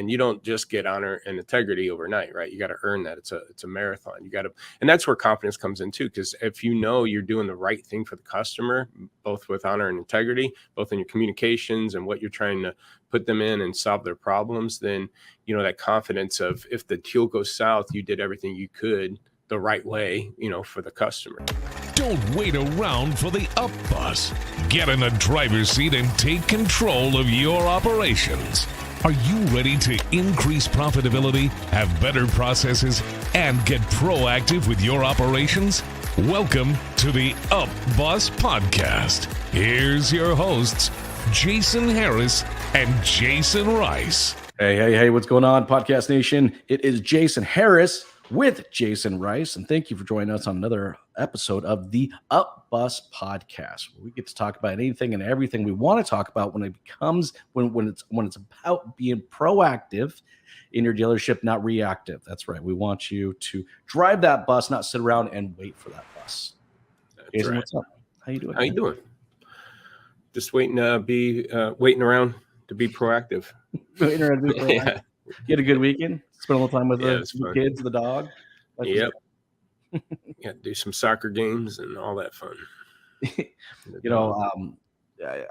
and you don't just get honor and integrity overnight, right? You got to earn that. It's a marathon. You got to, and that's where confidence comes in too. Because if you know you're doing the right thing for the customer, both with honor and integrity, both in your communications and what you're trying to put them in and solve their problems, then that confidence of if the deal goes south, you did everything you could the right way, for the customer. Don't wait around for the up bus. Get in the driver's seat and take control of your operations. Are you ready to increase profitability, have better processes, and get proactive with your operations? Welcome to the Up Bus Podcast. Here's your hosts, Jasen Harris and Jason Rice. Hey, what's going on, Podcast Nation? It is Jasen Harris with Jason Rice, and thank you for joining us on another episode of the Up Bus Podcast, where we get to talk about anything and everything we want to talk about when it's about being proactive in your dealership, not reactive. That's right. We want you to drive that bus, not sit around and wait for that bus. That's Jason, right. what's up? How you doing? How you doing? Just waiting around to be proactive. Waiting around to be proactive. Yeah. You had a good weekend? Spent a little time with the Yeah, kids, the dog? Yep. Yeah, do some soccer games and all that fun.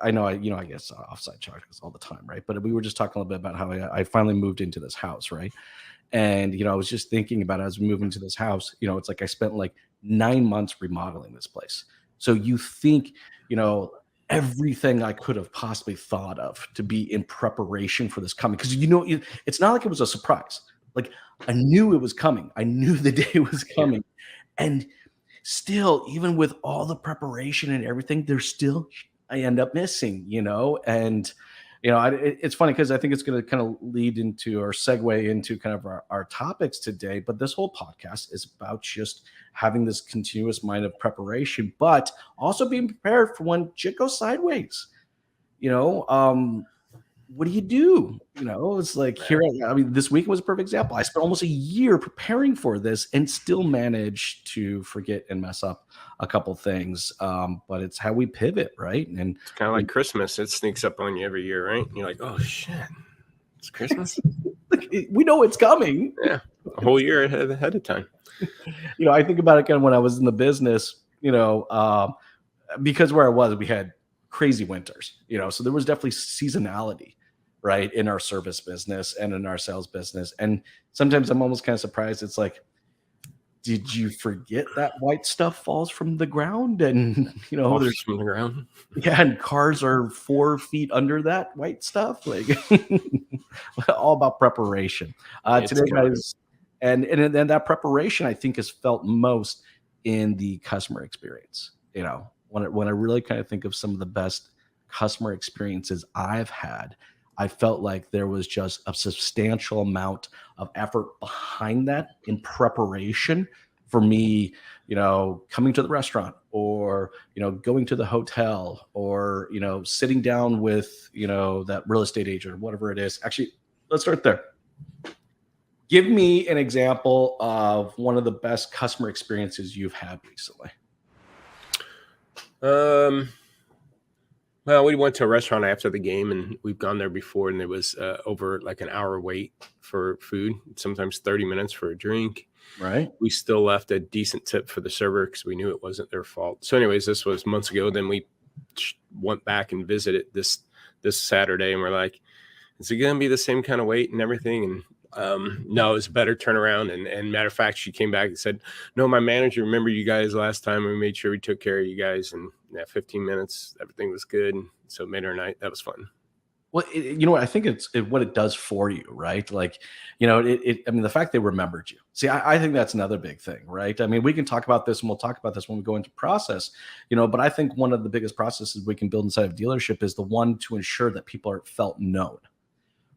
I know, I guess offside charges all the time, right? But we were just talking a little bit about how I finally moved into this house, right? And, I was just thinking about it as we move into this house, it's like I spent like 9 months remodeling this place. So you think, everything I could have possibly thought of to be in preparation for this coming. Because, it's not like it was a surprise. Like I knew it was coming. I knew the day was coming. And still, even with all the preparation and everything, I end up missing, and, it's funny because I think it's going to kind of lead into or segue into kind of our topics today. But this whole podcast is about just having this continuous mind of preparation, but also being prepared for when shit goes sideways. What do you do? It's like this week was a perfect example. I spent almost a year preparing for this and still managed to forget and mess up a couple things. But it's how we pivot, right? And it's kind of like Christmas. It sneaks up on you every year, right? And you're like, oh shit, it's Christmas. We know it's coming. Yeah, a whole year ahead of time. I think about it kind of when I was in the business, because where I was, we had crazy winters, so there was definitely seasonality, right, in our service business and in our sales business. And sometimes I'm almost kind of surprised. It's like, did you forget that white stuff falls from the ground? And there's from the ground. Yeah, and cars are 4 feet under that white stuff. Like all about preparation. Today, guys, and then that preparation I think is felt most in the customer experience. When I really kind of think of some of the best customer experiences I've had, I felt like there was just a substantial amount of effort behind that in preparation for me, coming to the restaurant or, going to the hotel or, sitting down with, that real estate agent or whatever it is. Actually, let's start there. Give me an example of one of the best customer experiences you've had recently. Well, we went to a restaurant after the game, and we've gone there before, and there was over like an hour wait for food, sometimes 30 minutes for a drink. Right. We still left a decent tip for the server because we knew it wasn't their fault. So anyways, this was months ago. Then we went back and visited this Saturday, and we're like, is it going to be the same kind of wait and everything? And no, it was a better turnaround. And matter of fact, she came back and said, no, my manager remembered you guys last time. We made sure we took care of you guys. And 15 minutes, everything was good. And so it made our night. That was fun. Well, I think it's what it does for you, right? Like, the fact they remembered you. See, I think that's another big thing, right? I mean, we can talk about this and we'll talk about this when we go into process, but I think one of the biggest processes we can build inside of a dealership is the one to ensure that people are felt known,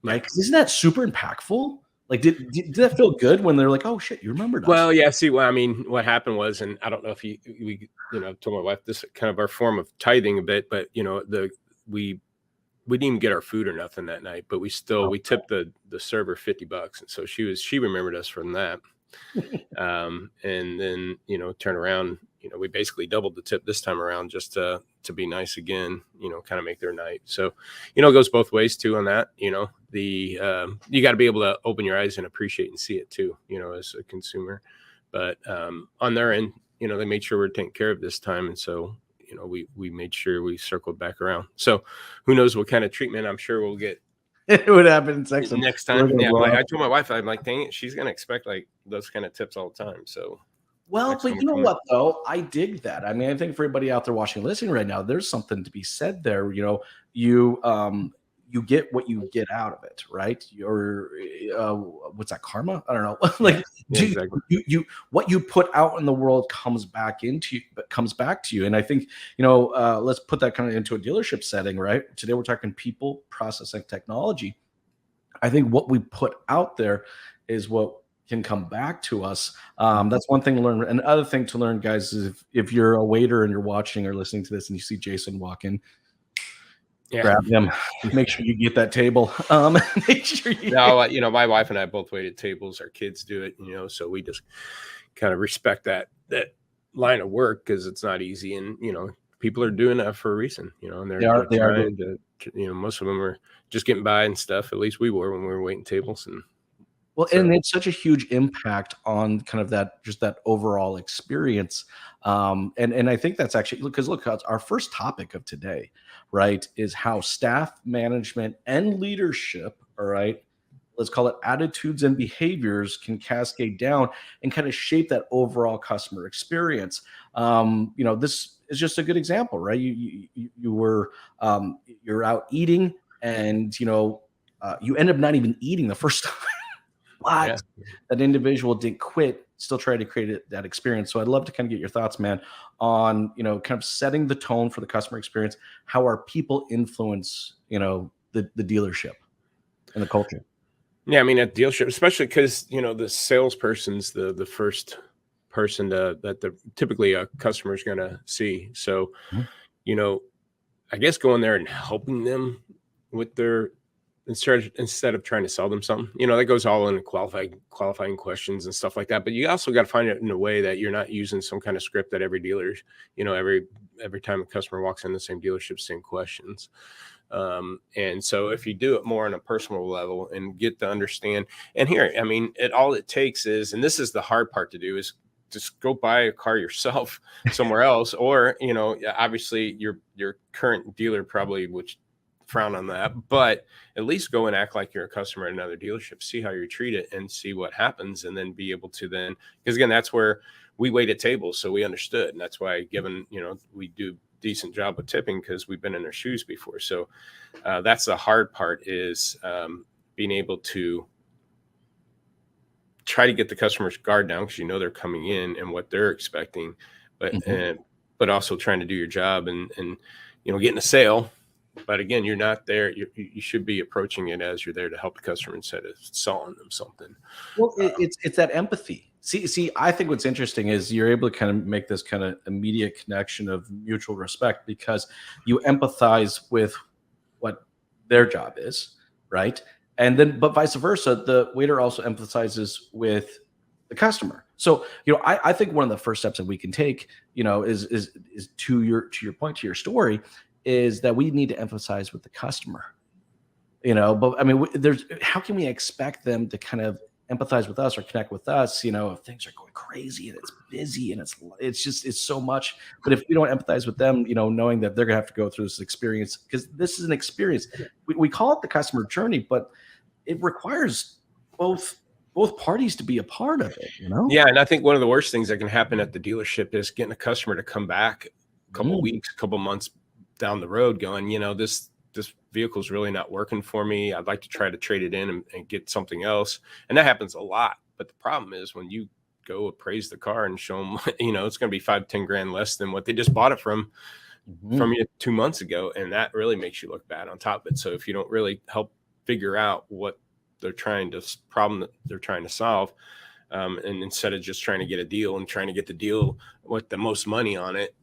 right? 'Cause isn't that super impactful? Like, did that feel good when they're like, oh shit, you remembered us? Well, yeah. See, what happened was, and I don't know if we told my wife this is kind of our form of tithing a bit, but we didn't even get our food or nothing that night, but we tipped the server $50, and so she remembered us from that. And then turned around we basically doubled the tip this time around just to be nice again, kind of make their night. So, it goes both ways too on that. You got to be able to open your eyes and appreciate and see it too, as a consumer. But on their end, they made sure we're taken care of this time. And so, we made sure we circled back around. So who knows what kind of treatment I'm sure we'll get. It would happen next time. Yeah, I told my wife, I'm like, dang it, she's gonna expect like those kind of tips all the time. So well, but you know what though? I dig that. I mean, I think for everybody out there watching, listening right now, there's something to be said there. You get what you get out of it, right? Your what's that, karma? I don't know. Like exactly. you what you put out in the world comes back to you. And I think, let's put that kind of into a dealership setting, right? Today we're talking people, process, and technology. I think what we put out there is what can come back to us. That's one thing to learn. Another thing to learn, guys, is if you're a waiter and you're watching or listening to this and you see Jason walk in, grab him. Make sure you get that table. Make sure you. No, my wife and I both wait at tables. Our kids do it, so we just kind of respect that line of work because it's not easy, and people are doing that for a reason, and they're trying to, most of them are just getting by and stuff. At least we were when we were waiting tables, and and it's such a huge impact on kind of that overall experience. And I think that's actually because look, our first topic of today, right, is how staff management and leadership, all right, let's call it attitudes and behaviors, can cascade down and kind of shape that overall customer experience. This is just a good example, right? You're out eating and you end up not even eating the first time. But that individual didn't quit, still tried to create that experience. So I'd love to kind of get your thoughts, man, on, kind of setting the tone for the customer experience, how our people influence, the dealership and the culture. Yeah, I mean, at dealership, especially because, the salesperson's the first person that typically a customer is going to see. So, I guess going there and helping them with their instead of trying to sell them something, that goes all in qualifying questions and stuff like that. But you also got to find it in a way that you're not using some kind of script that every dealer, every time a customer walks in the same dealership, same questions. And so if you do it more on a personal level and get to understand, and here, I mean, all it takes is, and this is the hard part to do, is just go buy a car yourself somewhere else, or, obviously your current dealer probably would frown on that, but at least go and act like you're a customer at another dealership, see how you treat it and see what happens. And then be able to because again, that's where we wait at tables. So we understood. And that's why, given, we do decent job with tipping because we've been in their shoes before. So that's the hard part, is being able to try to get the customer's guard down, because they're coming in and what they're expecting, but also trying to do your job and getting a sale. But again, you're not there. You should be approaching it as you're there to help the customer instead of selling them something. Well, it's that empathy. See, I think what's interesting is you're able to kind of make this kind of immediate connection of mutual respect, because you empathize with what their job is, right? And then, but vice versa, the waiter also emphasizes with the customer. So, I think one of the first steps that we can take, is to your point, to your story, is that we need to emphasize with the customer, but I mean, how can we expect them to kind of empathize with us or connect with us, if things are going crazy and it's busy and it's so much. But if we don't empathize with them, knowing that they're gonna have to go through this experience, because this is an experience, we call it the customer journey, but it requires both parties to be a part of it, Yeah. And I think one of the worst things that can happen at the dealership is getting a customer to come back a couple weeks, couple months down the road going, this vehicle is really not working for me. I'd like to try to trade it in and get something else. And that happens a lot. But the problem is when you go appraise the car and show them, it's going to be 5-10 grand less than what they just bought it from you 2 months ago. And that really makes you look bad on top of it. So if you don't really help figure out what problem that they're trying to solve, and instead of just trying to get a deal and trying to get the deal with the most money on it,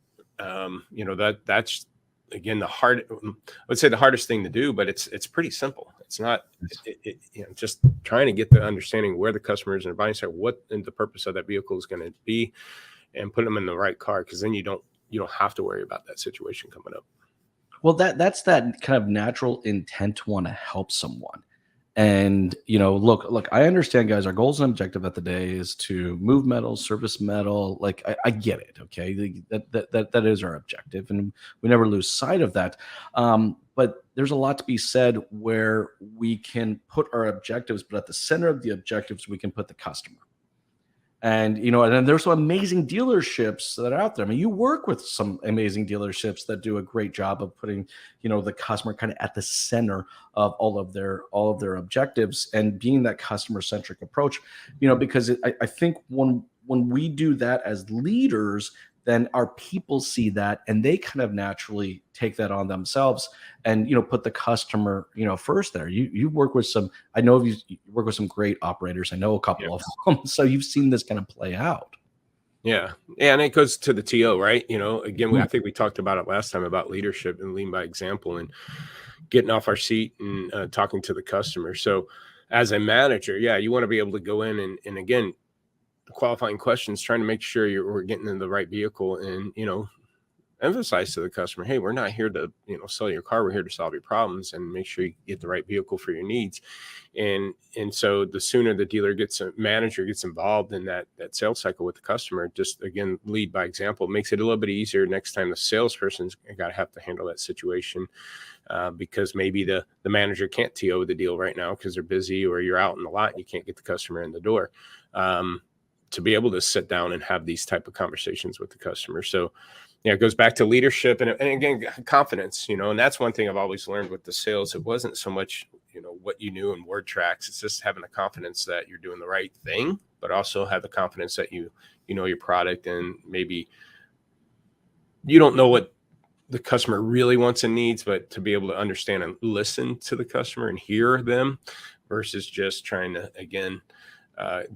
that's, again, I would say the hardest thing to do, but it's pretty simple. It's not, just trying to get the understanding where the customer is in their buying side, what and the purpose of that vehicle is going to be, and put them in the right car, because then you don't have to worry about that situation coming up. Well, that's that kind of natural intent to want to help someone. And look, I understand, guys. Our goals and objective at the day is to move metal, service metal. Like I get it. Okay, that is our objective, and we never lose sight of that. But there's a lot to be said where we can put our objectives, but at the center of the objectives, we can put the customer. And and then there's some amazing dealerships that are out there. I mean, you work with some amazing dealerships that do a great job of putting, the customer kind of at the center of all of their objectives, and being that customer centric approach. Because I think when we do that as leaders, then our people see that, and they kind of naturally take that on themselves, and put the customer first there. You work with some, I know you work with some great operators. I know a couple of them, so you've seen this kind of play out. Yeah, and it goes to the TO, right? Again, I think we talked about it last time about leadership and leading by example, and getting off our seat and talking to the customer. So as a manager, you want to be able to go in and again, qualifying questions, trying to make sure we're getting in the right vehicle, and emphasize to the customer, hey, we're not here to sell your car, we're here to solve your problems and make sure you get the right vehicle for your needs. And so the sooner the manager gets involved in that sales cycle with the customer, just again, lead by example, makes it a little bit easier next time the salesperson's got to have to handle that situation, because maybe the manager can't TO the deal right now because they're busy, or you're out in the lot and you can't get the customer in the door. To be able to sit down and have these type of conversations with the customer. So it goes back to leadership and again, confidence, and that's one thing I've always learned with the sales. It wasn't so much, what you knew in word tracks. It's just having the confidence that you're doing the right thing, but also have the confidence that you know your product, and maybe you don't know what the customer really wants and needs, but to be able to understand and listen to the customer and hear them, versus just trying to, again,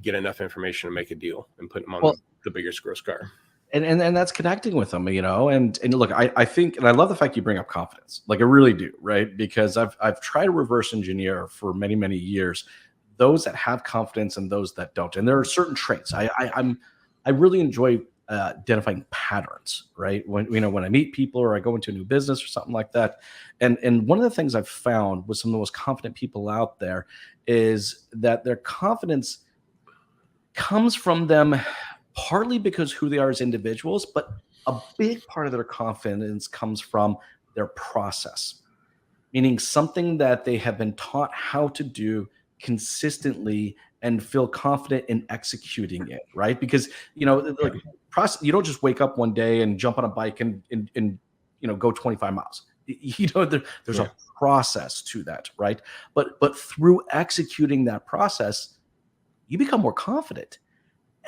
get enough information to make a deal and put them on the biggest gross car. And that's connecting with them, and look, I think, and I love the fact you bring up confidence. Like I really do, right? Because I've tried to reverse engineer for many, many years, those that have confidence and those that don't. And there are certain traits. I really enjoy identifying patterns, right? When I meet people or I go into a new business or something like that. And one of the things I've found with some of the most confident people out there is that their confidence comes from them partly because who they are as individuals, but a big part of their confidence comes from their process, meaning something that they have been taught how to do consistently and feel confident in executing it, right? Because like process, you don't just wake up one day and jump on a bike and go 25 miles. There's a process to that, right? But through executing that process, you become more confident.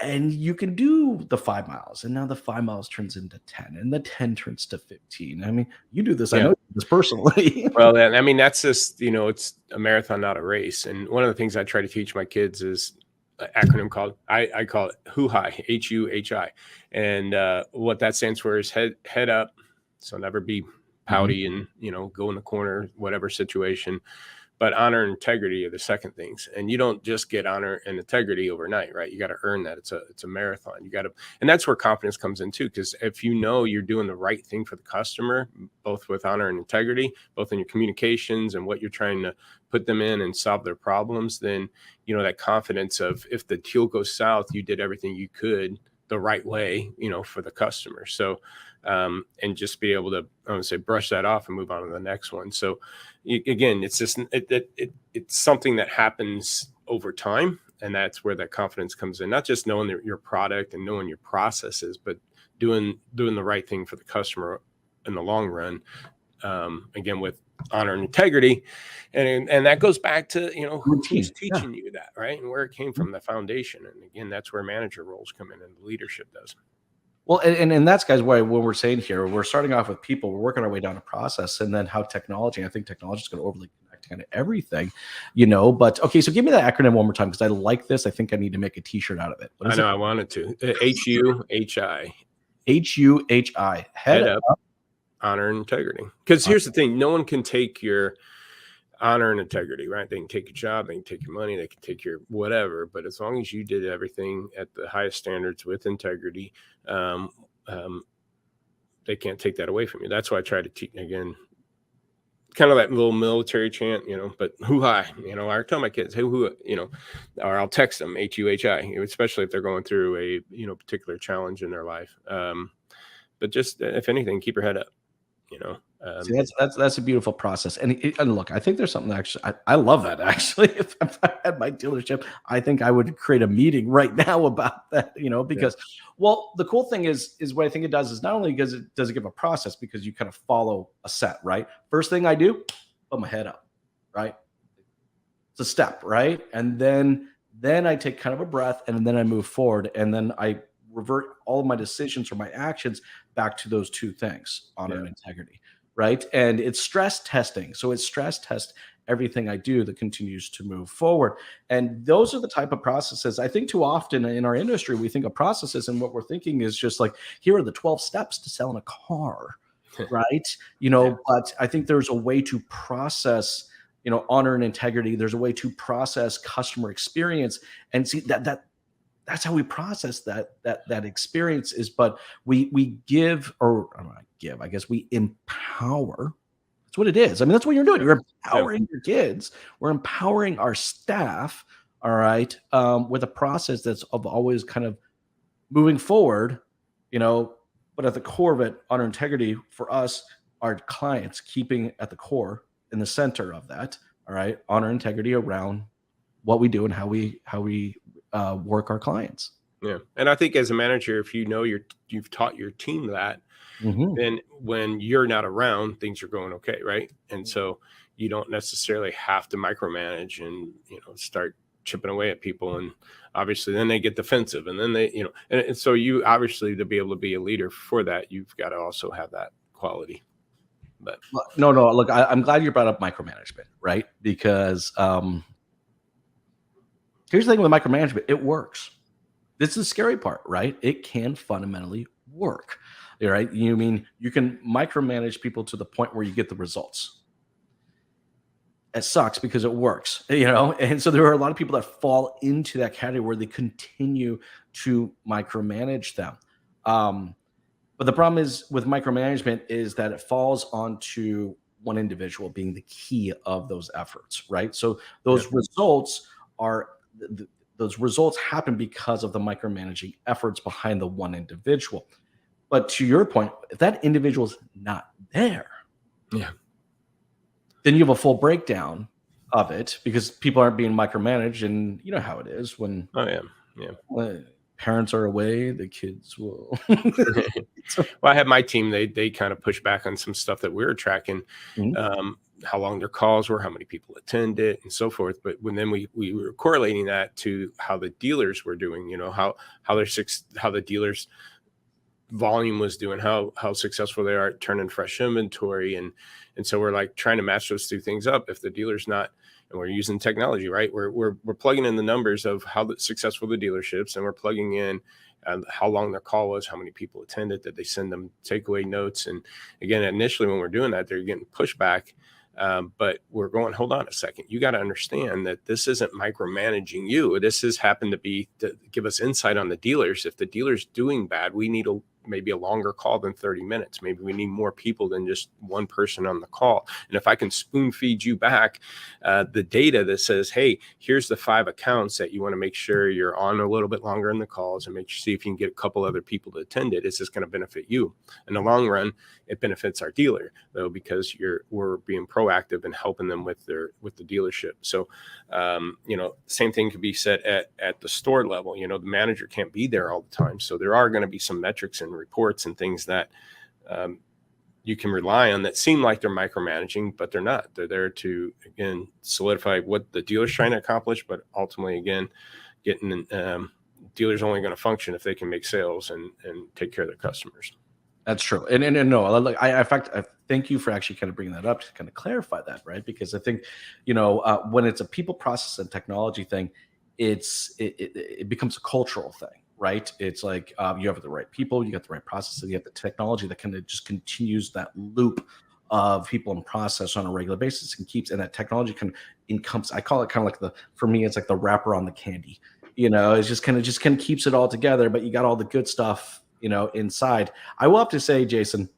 And you can do the 5 miles, and now the 5 miles turns into 10, and the 10 turns to 15. I mean, you do this. I know you do this personally. Well, I mean, that's just, it's a marathon, not a race. And one of the things I try to teach my kids is an acronym called, I call it HUHI, H-U-H-I. And what that stands for is head up. So never be pouty and, go in the corner, whatever situation. But honor and integrity are the second things. And you don't just get honor and integrity overnight, right? You got to earn that. It's a marathon. You got to, and that's where confidence comes in too. Because if you're doing the right thing for the customer, both with honor and integrity, both in your communications and what you're trying to put them in and solve their problems, then, that confidence of, if the deal goes south, you did everything you could the right way, for the customer. So, and just be able to, I would say, brush that off and move on to the next one. So again, it's just, it's something that happens over time. And that's where that confidence comes in, not just knowing your product and knowing your processes, but doing the right thing for the customer in the long run. Again, with honor and integrity. And that goes back to, who's teaching you that, right? And where it came from, the foundation. And again, that's where manager roles come in and leadership does. Well, and that's, guys, why what we're saying here, we're starting off with people, we're working our way down a process, and then how technology, I think technology is going to overly connect kind of everything, but okay, so give me that acronym one more time, because I like this. I think I need to make a t-shirt out of it. I know, I wanted to. H-U-H-I. H-U-H-I. Head up. Honor and integrity. Because here's the thing, no one can take your honor and integrity, right? They can take your job, they can take your money, they can take your whatever, but as long as you did everything at the highest standards with integrity, um, um, they can't take that away from you. That's why I try to teach again, kind of that little military chant, but hoo-hi, I tell my kids, hey, who, or I'll text them HUHI, especially if they're going through a, particular challenge in their life. But just, if anything, keep your head up, you know. See, that's a beautiful process. And look, I think there's something actually, I love that actually. If I had my dealership, I think I would create a meeting right now about that, because, well, the cool thing is what I think it does is not only does it give a process, because you kind of follow a set, right? First thing I do, put my head up, right? It's a step, right? And then I take kind of a breath, and then I move forward, and then I revert all of my decisions or my actions back to those two things, honor and integrity. Right. And it's stress testing. So it's stress test everything I do that continues to move forward. And those are the type of processes. I think too often in our industry, we think of processes, and what we're thinking is just like, here are the 12 steps to selling a car. Right. But I think there's a way to process, honor and integrity. There's a way to process customer experience, and see that's how we process that experience is. But we give, or not give, I guess we empower. That's what it is. I mean, that's what you're doing. You're empowering your kids. We're empowering our staff. All right. With a process that's of always kind of moving forward, but at the core of it, honor integrity for us, our clients, keeping at the core in the center of that. All right. Honor integrity around what we do and how we work our clients. Yeah. And I think as a manager, if you've taught your team that, then when you're not around, things are going okay. Right. And so you don't necessarily have to micromanage and, start chipping away at people. And obviously then they get defensive, and then they, and so you obviously, to be able to be a leader for that, you've got to also have that quality. But no, look, I'm glad you brought up micromanagement, right? Because, here's the thing with micromanagement, it works. This is the scary part, right? It can fundamentally work, right? You can micromanage people to the point where you get the results. It sucks because it works, and so there are a lot of people that fall into that category where they continue to micromanage them. But the problem is with micromanagement is that it falls onto one individual being the key of those efforts, right? So those results are those results happen because of the micromanaging efforts behind the one individual. But to your point, if that individual is not there, then you have a full breakdown of it, because people aren't being micromanaged. And you know how it is when parents are away, the kids will. Well, I had my team, they kind of push back on some stuff that we were tracking, how long their calls were, how many people attended, and so forth. But then we were correlating that to how the dealers were doing, how the dealers volume was doing, how successful they are at turning fresh inventory. And so we're like trying to match those two things up. If the dealer's not, and we're using technology, right? We're plugging in the numbers of how successful the dealerships, and we're plugging in how long their call was, how many people attended, did they send them takeaway notes. And again, initially when we're doing that, they're getting pushback. But we're going, hold on a second. You got to understand that this isn't micromanaging you. This has happened to be to give us insight on the dealers. If the dealer's doing bad, we need maybe a longer call than 30 minutes. Maybe we need more people than just one person on the call. And if I can spoon feed you back the data that says, hey, here's the 5 accounts that you want to make sure you're on a little bit longer in the calls, and see if you can get a couple other people to attend it. It's just going to benefit you. In the long run, it benefits our dealer, though, because we're being proactive and helping them with the dealership. So, same thing could be said at the store level. The manager can't be there all the time. So there are going to be some metrics and reports and things that you can rely on that seem like they're micromanaging, but they're not. They're there to, again, solidify what the dealer's trying to accomplish, but ultimately, again, getting dealers only going to function if they can make sales and take care of their customers. That's true. And no, in fact, I thank you for actually kind of bringing that up to kind of clarify that, right? Because I think, when it's a people, process, and technology thing, it becomes a cultural thing. Right. It's like you have the right people, you got the right processes, you have the technology that kind of just continues that loop of people and process on a regular basis, and that technology can encompass. I call it kind of like for me, it's like the wrapper on the candy. It's just kind of keeps it all together, but you got all the good stuff, inside. I will have to say, Jason,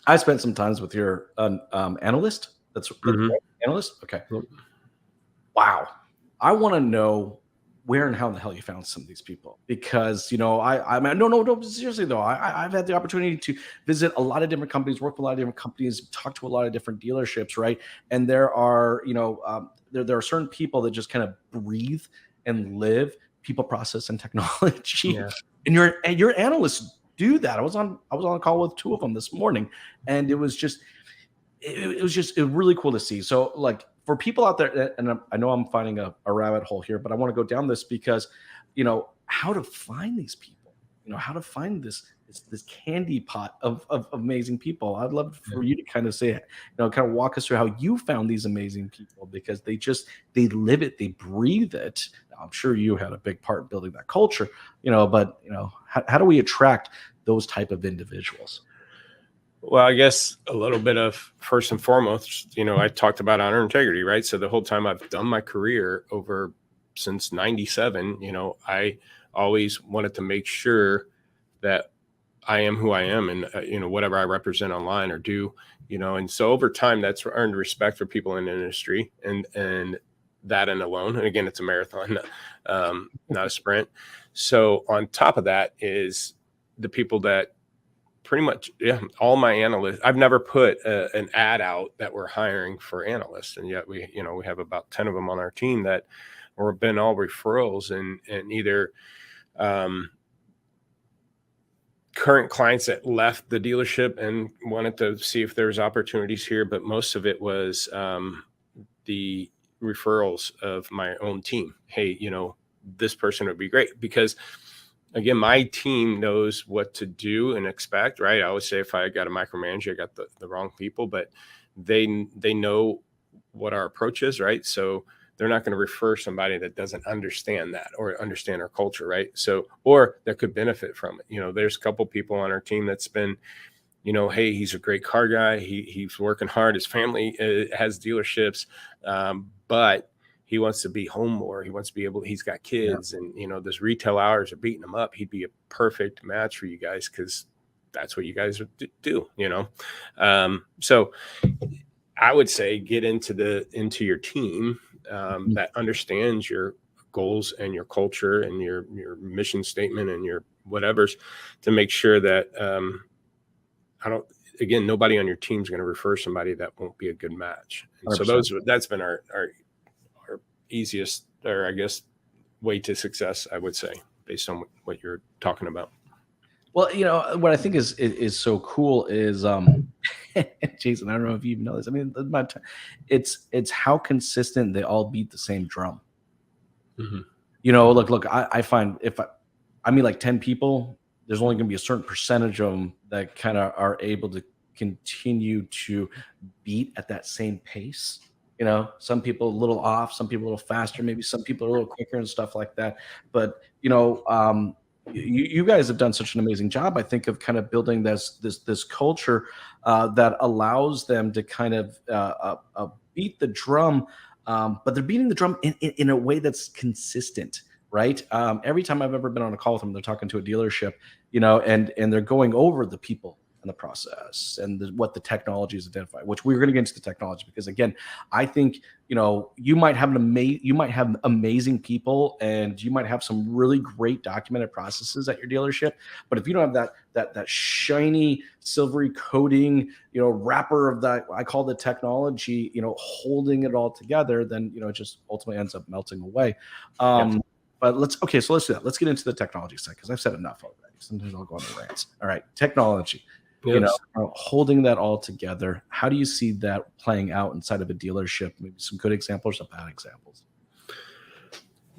I spent some times with your analyst. That's Mhm. right, analyst. Okay. Yep. Wow. I want to know where and how the hell you found some of these people, because I mean, no, seriously though, I've had the opportunity to visit a lot of different companies, work with a lot of different companies, talk to a lot of different dealerships, right? And there are there are certain people that just kind of breathe and live people, process, and technology. Yeah. And your analysts do that. I was on a call with two of them this morning, and it was just really cool to see. So, like, for people out there, and I know I'm finding a rabbit hole here, but I want to go down this because, how to find these people, how to find this candy pot of amazing people. I'd love for you to kind of say, kind of walk us through how you found these amazing people, because they live it, they breathe it. Now, I'm sure you had a big part in building that culture, but how do we attract those type of individuals? Well, I guess a little bit of, first and foremost, I talked about honor integrity, right? So the whole time I've done my career since 97, I always wanted to make sure that I am who I am, and, whatever I represent online or do, and so over time that's earned respect for people in the industry, and that and alone. And again, it's a marathon, not a sprint. So on top of that is the people that pretty much, all my analysts. I've never put an ad out that we're hiring for analysts, and yet we have about 10 of them on our team that or been all referrals, and either current clients that left the dealership and wanted to see if there's opportunities here, but most of it was the referrals of my own team. Hey, this person would be great, because again, my team knows what to do and expect, right? I always say, if I got a micromanager, I got the wrong people, but they know what our approach is, right? So they're not going to refer somebody that doesn't understand that or understand our culture, right? So, or that could benefit from it. There's a couple people on our team that's been, hey, he's a great car guy. He's working hard. His family has dealerships, but he wants to be home more. He wants to be he's got kids, and, those retail hours are beating him up. He'd be a perfect match for you guys, because that's what you guys do, So I would say get into your team that understands your goals and your culture and your mission statement and your whatevers, to make sure that nobody on your team is going to refer somebody that won't be a good match. And so that's been our easiest, or I guess, way to success, I would say, based on what you're talking about. Well, what I think is so cool is, Jason, I don't know if you even know this. I mean, it's how consistent they all beat the same drum. Mm-hmm. Look, I find I mean, like 10 people, there's only going to be a certain percentage of them that kind of are able to continue to beat at that same pace. Some people a little off, some people a little faster, maybe some people are a little quicker and stuff like that. But you guys have done such an amazing job, I think, of kind of building this culture that allows them to kind of beat the drum, but they're beating the drum in a way that's consistent, right? Every time I've ever been on a call with them, they're talking to a dealership, and they're going over the people and the process and what the technology is identified, which we're going to get into the technology, because again, I think, you might have amazing people, and you might have some really great documented processes at your dealership. But if you don't have that shiny silvery coating, wrapper of that, I call the technology, holding it all together, then, it just ultimately ends up melting away. But so let's do that. Let's get into the technology side, because I've said enough already. Sometimes I'll go on the rants. All right, technology. Yes. Holding that all together. How do you see that playing out inside of a dealership? Maybe some good examples, some bad examples.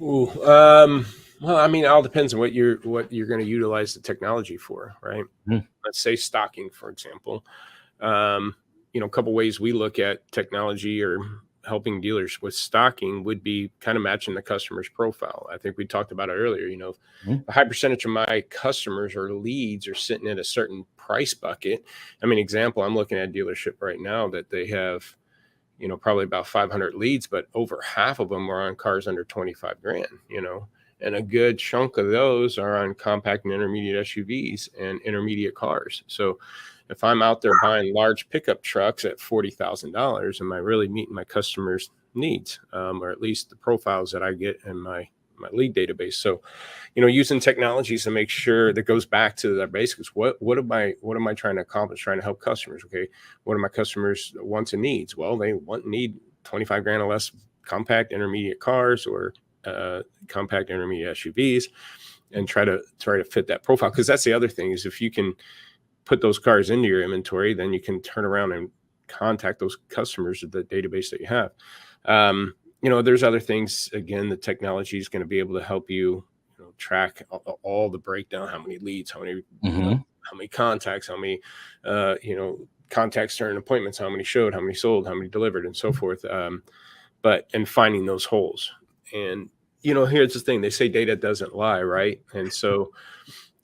Ooh, well, I mean, it all depends on what you're going to utilize the technology for, right? Mm-hmm. Let's say stocking, for example. A couple ways we look at technology, or helping dealers with stocking would be kind of matching the customer's profile. I think we talked about it earlier. A high percentage of my customers or leads are sitting at a certain price bucket. I mean, example, I'm looking at a dealership right now that they have, probably about 500 leads, but over half of them are on cars under 25 grand, and a good chunk of those are on compact and intermediate SUVs and intermediate cars. So if I'm out there buying large pickup trucks at $40,000, am I really meeting my customers' needs, or at least the profiles that I get in my lead database? So, using technologies to make sure that goes back to the basics. What am I trying to accomplish? Trying to help customers. Okay, what are my customers' wants and needs? Well, they need 25 grand or less compact intermediate cars or compact intermediate SUVs, and try to fit that profile. Because that's the other thing, is if you can put those cars into your inventory, then you can turn around and contact those customers of the database that you have. There's other things. Again, the technology is going to be able to help you, track all the breakdown, how many leads, how many how many contacts, how many contacts during appointments, how many showed, how many sold, how many delivered, and so forth. And finding those holes. And here's the thing: they say data doesn't lie, right? And so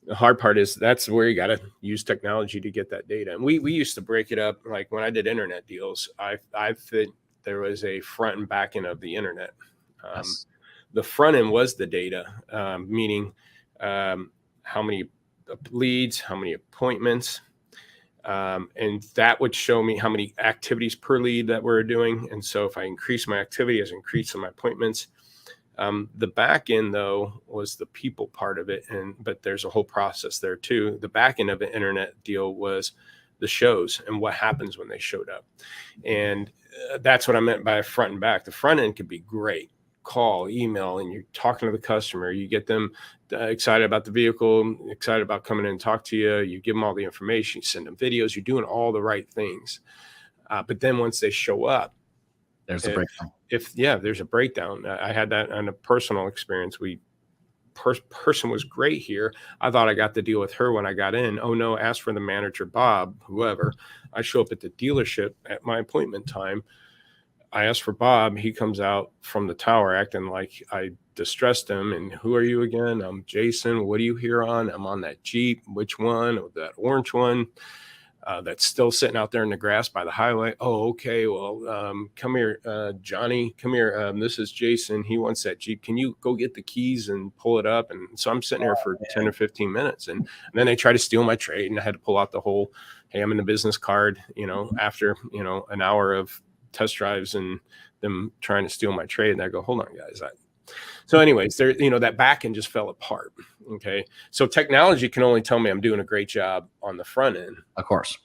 the hard part is that's where you got to use technology to get that data. And we used to break it up. Like when I did internet deals, I think there was a front and back end of the internet. Yes. The front end was the data, meaning how many leads, how many appointments, and that would show me how many activities per lead that we're doing. And so if I increase my activity, as increase in my appointments. The back end, though, was the people part of it, but there's a whole process there too. The back end of an internet deal was the shows and what happens when they showed up, and that's what I meant by front and back. The front end could be great, call, email, and you're talking to the customer. You get them excited about the vehicle, excited about coming in and talk to you. You give them all the information, you send them videos. You're doing all the right things, but then once they show up, There's a breakdown. There's a breakdown. I had that on a personal experience. Person was great here. I thought I got the deal with her when I got in. Oh no, ask for the manager, Bob, whoever. I show up at the dealership at my appointment time. I ask for Bob. He comes out from the tower acting like I distressed him. And who are you again? I'm Jasen. What are you here on? I'm on that Jeep. Which one? Oh, that orange one. That's still sitting out there in the grass by the highway. Oh, okay. Well, come here, Johnny. Come here. This is Jasen. He wants that Jeep. Can you go get the keys and pull it up? And so I'm sitting here for 10 or 15 minutes. And then they try to steal my trade. And I had to pull out the whole, hey, I'm in the business card, after, an hour of test drives and them trying to steal my trade. And I go, hold on, guys. So anyways, there, that back end just fell apart. Okay. So technology can only tell me I'm doing a great job on the front end. Of course.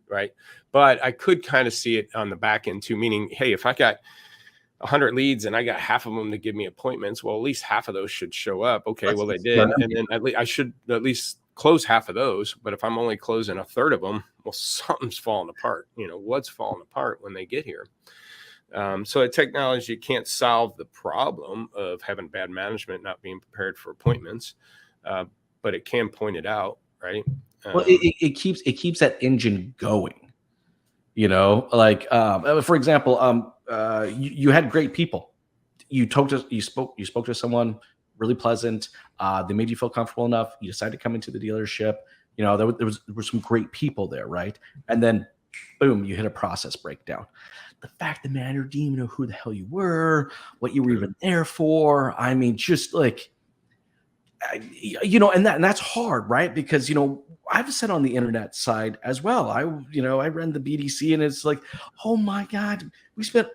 Right. But I could kind of see it on the back end too, meaning, hey, if I got 100 leads and I got half of them to give me appointments, well, at least half of those should show up. Okay. Well, they did. And then at least I should at least close half of those. But if I'm only closing a third of them, well, something's falling apart. What's falling apart when they get here? So a technology can't solve the problem of having bad management, not being prepared for appointments, but it can point it out, right? Well, it keeps that engine going, for example, you had great people. You spoke to someone really pleasant. They made you feel comfortable enough. You decided to come into the dealership. There were some great people there, right? And then, boom, you hit a process breakdown. The fact the manager didn't even know who the hell you were, what you were even there for. I mean, just like, and that's hard, right? Because, I've said on the internet side as well. I ran the BDC, and it's like, oh my God, we spent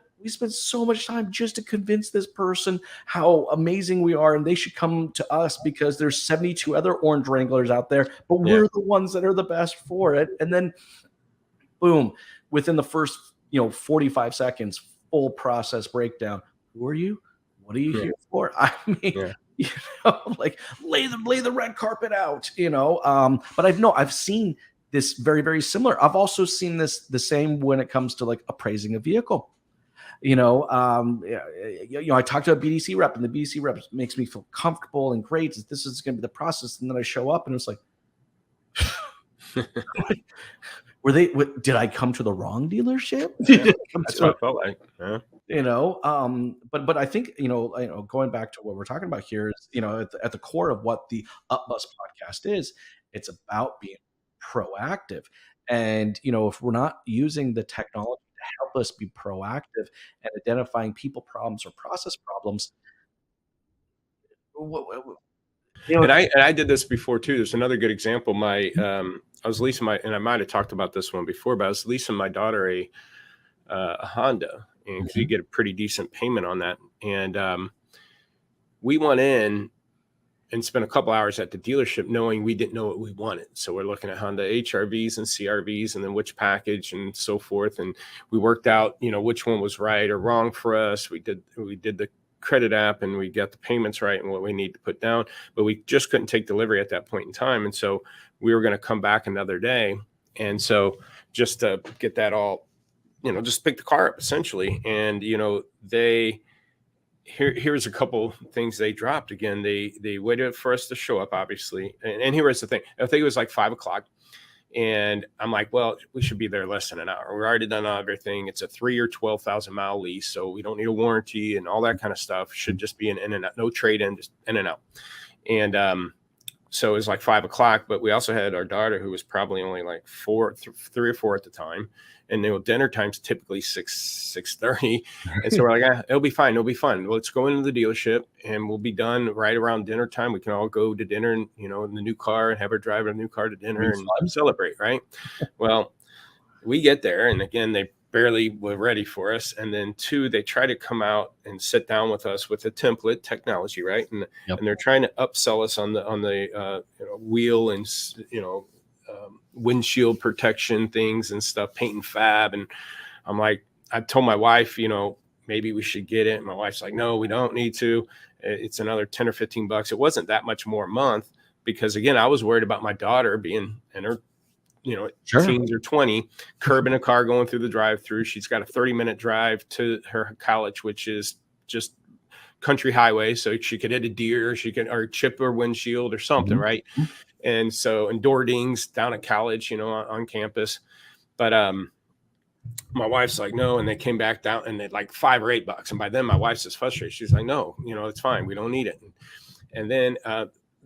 so much time just to convince this person how amazing we are, and they should come to us because there's 72 other orange Wranglers out there, but we're the ones that are the best for it. And then, boom, within the first 45 seconds, full process breakdown. Who are you? What are you here for? I mean, like lay the red carpet out, but I've seen this very, very similar. I've also seen this the same when it comes to like appraising a vehicle. I talk to a BDC rep, and the BDC rep makes me feel comfortable and great. This is going to be the process. And then I show up and it's like, did I come to the wrong dealership? That's what I felt like. But I think, going back to what we're talking about here is, at the core of what the Up Bus podcast is, it's about being proactive. And, if we're not using the technology to help us be proactive and identifying people problems or process problems, wh- wh- you know, And I did this before too. There's another good example. I was leasing and I might have talked about this one before, but I was leasing my daughter a Honda, and because you get a pretty decent payment on that. And we went in and spent a couple hours at the dealership knowing we didn't know what we wanted. So we're looking at Honda HRVs and CRVs and then which package and so forth. And we worked out, which one was right or wrong for us. We did the credit app and we got the payments right and what we need to put down, but we just couldn't take delivery at that point in time. And so we were going to come back another day. And so just to get that all, just pick the car up essentially. And, here's a couple things they dropped. Again, they waited for us to show up, obviously. And here was the thing. I think it was like 5:00. And I'm like, well, we should be there less than an hour. We're already done everything. It's a 3 or 12,000 mile lease. So we don't need a warranty and all that kind of stuff. Should just be an in and out, no trade in, just in and out. And so it was like 5:00, but we also had our daughter who was probably only like 3 or 4 at the time. And dinner time's typically 6:30. And so we're like, it'll be fine. It'll be fun. Let's go into the dealership and we'll be done right around dinner time. We can all go to dinner and, in the new car and have her drive a new car to dinner and celebrate. Right. Well, we get there. And again, they barely were ready for us. And then 2, they try to come out and sit down with us with a template technology. Right. And they're trying to upsell us on the wheel and, windshield protection things and stuff, paint and fab. And I'm like, I told my wife, maybe we should get it. My wife's like, no, we don't need to. It's another 10 or 15 bucks. It wasn't that much more a month because again, I was worried about my daughter being in her, teens or 20, curbing a car going through the drive-through. She's got a 30-minute drive to her college, which is just country highway. So she could hit a deer, or chip her windshield or something. Right. And so, and door dings down at college, on campus. But my wife's like, no. And they came back down and they like $5 or $8. And by then my wife's just frustrated. She's like, no, it's fine. We don't need it. And then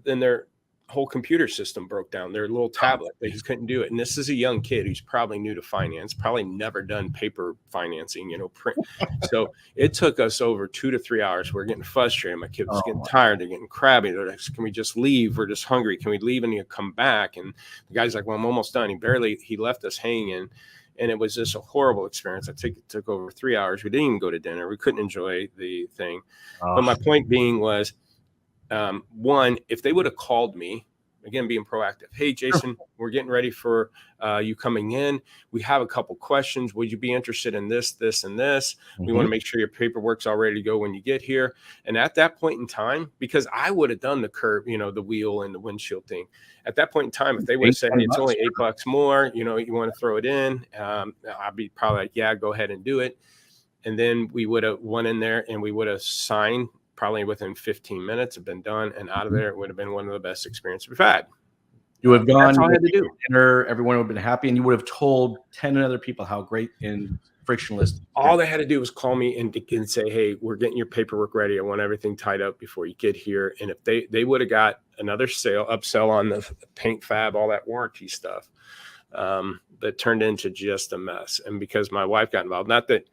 their whole computer system broke down, their little tablet, that he couldn't do it. And this is a young kid who's probably new to finance, probably never done paper financing, print. So it took us over 2 to 3 hours. We're getting frustrated. My kid was getting tired. They're getting crabby. They're like, can we just leave? We're just hungry. Can we leave and you come back? And the guy's like, well, I'm almost done. He left us hanging. And it was just a horrible experience. I think it took over 3 hours. We didn't even go to dinner. We couldn't enjoy the thing. But my point being was, one, if they would have called me, again, being proactive. Hey, Jason, we're getting ready for you coming in. We have a couple questions. Would you be interested in this, this, and this? We want to make sure your paperwork's all ready to go when you get here. And at that point in time, because I would have done the curb, the wheel and the windshield thing. At that point in time, if they would have said, hey, it's only $8 more, you want to throw it in, I'd be probably like, yeah, go ahead and do it. And then we would have went in there and we would have signed probably within 15 minutes, have been done and out of there. It would have been one of the best experiences we've had. You would have gone, that's all I had to do. Dinner, everyone would have been happy, and you would have told 10 other people how great and frictionless. All they had to do was call me and say, hey, we're getting your paperwork ready. I want everything tied up before you get here. And if they would have got another upsell on the paint fab, all that warranty stuff, that turned into just a mess. And because my wife got involved, not that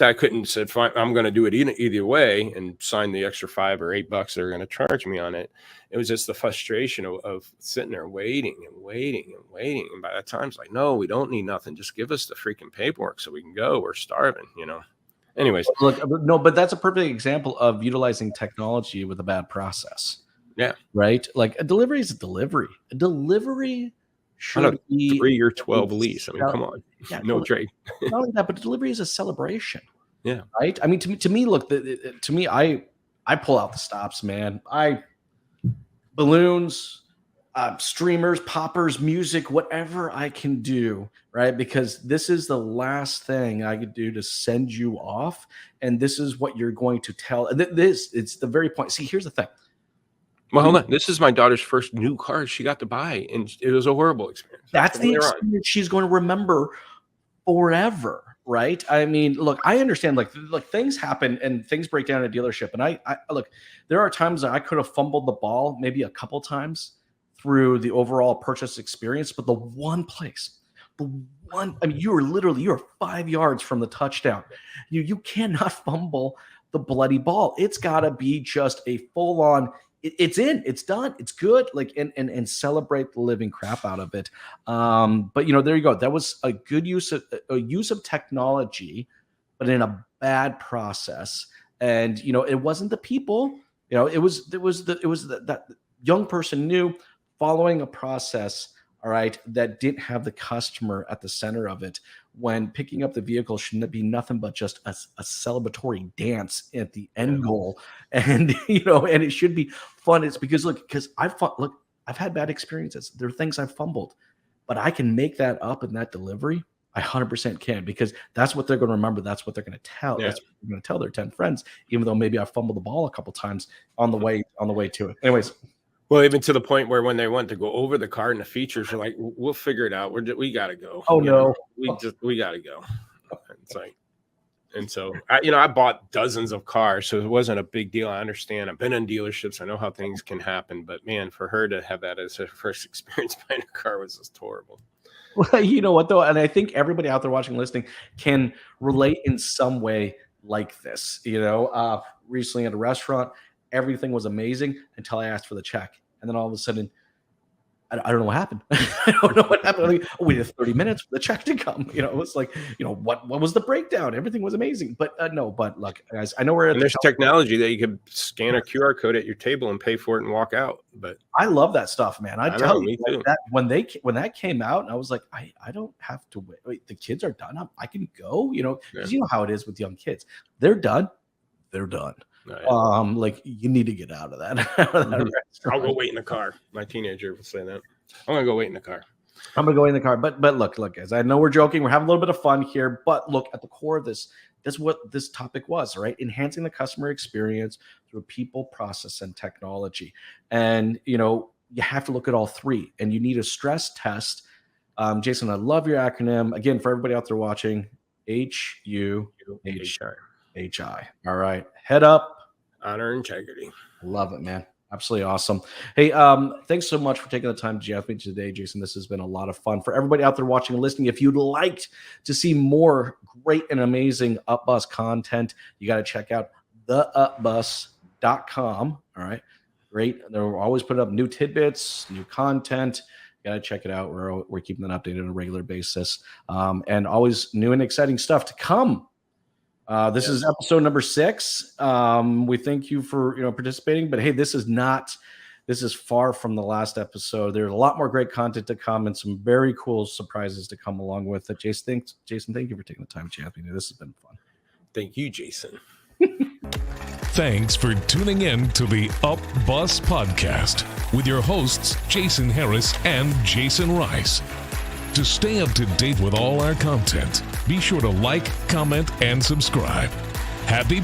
I couldn't said, fine, I'm going to do it either way and sign the extra $5 or $8 they're going to charge me on it. It was just the frustration of sitting there waiting and waiting and waiting. And by that time, it's like, no, we don't need nothing. Just give us the freaking paperwork so we can go. We're starving, Anyways. Look, no, but that's a perfect example of utilizing technology with a bad process. Yeah. Right? Like a delivery is a delivery. A delivery should be 3 or 12 lease. I mean, come on. Yeah, no trade. Not only that, but delivery is a celebration. Yeah. Right. I mean, to me, look, to me, I pull out the stops, man. Balloons, streamers, poppers, music, whatever I can do. Right. Because this is the last thing I could do to send you off. And this is what you're going to tell. It's the very point. See, here's the thing. Well, hold on. This is my daughter's first new car she got to buy, and it was a horrible experience. That's the experience she's going to remember forever, right? I mean, look, I understand like things happen and things break down at a dealership. And I look, there are times that I could have fumbled the ball maybe a couple times through the overall purchase experience, but the one place, I mean, you're 5 yards from the touchdown. You cannot fumble the bloody ball. It's got to be just a full on. It's in, it's done, it's good. Like and celebrate the living crap out of it. But there you go. That was a good use of technology, but in a bad process. And it wasn't the people. It was that young person knew following a process. All right, that didn't have the customer at the center of it. When picking up the vehicle shouldn't be nothing but just a celebratory dance at the end goal, and and it should be fun. It's because I've had bad experiences. There are things I've fumbled, but I can make that up in that delivery. I 100% can, because that's what they're going to remember. That's what they're going to tell. Yeah. That's what they're going to tell their 10 friends, even though maybe I fumbled the ball a couple times on the way to it. Anyways. Well, even to the point where when they want to go over the car and the features, are like, we'll figure it out. We got to go. Oh, no. We got to go. It's like, and so I bought dozens of cars, so it wasn't a big deal. I understand. I've been in dealerships. I know how things can happen, but man, for her to have that as her first experience buying a car was just horrible. Well, you know what though? And I think everybody out there watching, listening can relate in some way like this. Recently at a restaurant, everything was amazing until I asked for the check. And then all of a sudden, I don't know what happened. I don't know what happened. Like, we had 30 minutes for the check to come. It was like, what was the breakdown? Everything was amazing. But but look, guys, I know we're at there's technology that you could scan a QR code at your table and pay for it and walk out. But I love that stuff, man. I tell you, too. That when that came out, I was like, I don't have to wait. Wait, the kids are done. I can go. Because you know how it is with young kids. They're done. They're done. Right. You need to get out of that. I'll go wait in the car. My teenager will say that. I'm gonna go wait in the car. I'm gonna go in the car. But look, guys. I know we're joking. We're having a little bit of fun here. But look, at the core of this, that's what this topic was, right? Enhancing the customer experience through people, process, and technology. And you have to look at all three. And you need a stress test. Jason, I love your acronym. Again, for everybody out there watching, HUHI. All right. Head up. Honor, integrity. Love it, man. Absolutely awesome. Hey, thanks so much for taking the time to chat with me today, Jason. This has been a lot of fun. For everybody out there watching and listening, if you'd like to see more great and amazing UpBus content, you got to check out theupbus.com. All right. Great. They're always putting up new tidbits, new content. You got to check it out. We're keeping that updated on a regular basis. And always new and exciting stuff to come. This is episode number 6. We thank you for participating, but hey, this is far from the last episode. There's a lot more great content to come and some very cool surprises to come along with it. Jason, thank you for taking the time to chat with me. This has been fun. Thank you, Jason. Thanks for tuning in to the Up Bus Podcast with your hosts, Jason Harris and Jason Rice. To stay up to date with all our content, be sure to like, comment, and subscribe. Happy